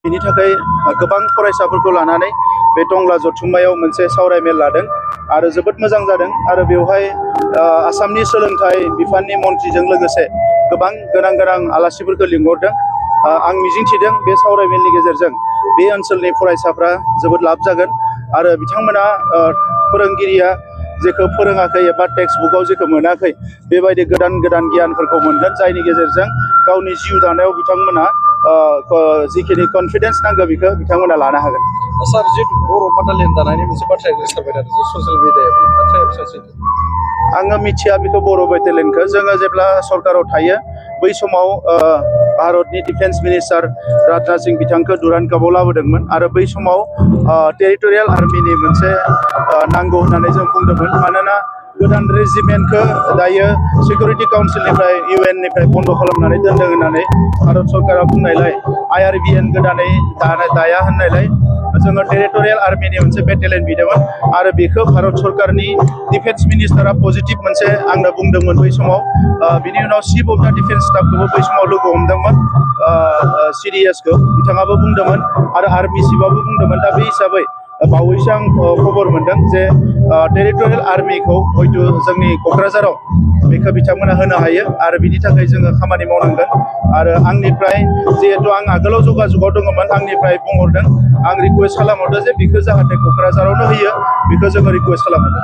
बेनि थाखाय गोबां फरायसाफोरखौ लानानै बे टंला जथुम्मायाव मोनसे सावरायमेल लादों आरो जोबोद मोजां जादों आरो बेवहाय आसामनि सोलोंथाइ बिफाननि मन्थ्रिजों लोगोसे गोबां गोनां आलासिफोरखौ लिंहरदों। आं मिजिंथिदों बे सावरायमेलनि गेजेरजों बे ओनसोलनि फरायसाफ्रा जोबोद लाब जागोन आरो बिथांमोना फोरोंगिरिया जेखौ फोरोङाखै एबा टेक्सट बुकआव जेखौ मोनाखै बेबायदि गोदान गियानफोरखौ मोनगोन, जायनि गेजेरजों गावनि जिउ दानायाव बिथांमोना जिखिनि कनफिडेन्स नांगौ बेखौ बिथांमोना लानो हागोन। सार जितु बर' बाटालियन दानायनि मोनसे बाथ्राया गोसारबाय थादों ससियेल मिडियायाव, बे बाथ्राया बेसेबां सैथो? आङो मिथिया बेखौ बर' बेटालियनखौ। जोङो जेब्ला सरकाराव थायो बै समाव भारतनि डिफेन्स मिनिस्टार राजनाथ सिंह बिथांखौ दुरान्ड कापआव लाबोदोंमोन आरो बै समाव टेरिटरियेल आर्मिनि मोनसे नांगौ होननानै जों बुंदोंमोन। मानोना गोदान रेजिमेन्टखौ दायो सिकिउरिटि काउन्सिलनिफ्राय UN-निफ्राय बन्द' खालामनानै दोनदों होननानै भारत सरकारा बुंनायलाय IRBN गोदानै दाया होननायलाय जोङो टेरिटरियेल आर्मिनि मोनसे बेटालियन बिदोंमोन आरो बेखौ भारत सरकारनि डिफेन्स मिनिस्टारा पजिटिभ मोनसे आंनो बुंदोंमोन बै समाव। बिनि उनाव चिफ अफ द डिफेन्स स्टाफखौबो बै समाव लोगो हमदोंमोन, CDS-खौ बिथाङाबो बुंदोंमोन आरो आर्मि चिफआबो बुंदोंमोन। दा बे हिसाबै बावैसो आं खबर मोनदों जे टेरिटरियेल आर्मिखौ हयथ' जोंनि क'क्राझाराव बेखौ बिथांमोना होनो हायो आरो बिनि थाखाय जोङो खामानि मावनांगोन। आरो आंनिफ्राय जिहेतु आं आगोलाव जगाजगाव दङमोन, आंनिफ्राय बुंहरदों, आं रिकुवेस्ट खालामहरदों जे बेखौ जाहाथे क'क्राझारावनो होयो, बेखौ जोङो रिकुवेस्ट खालामहरदों।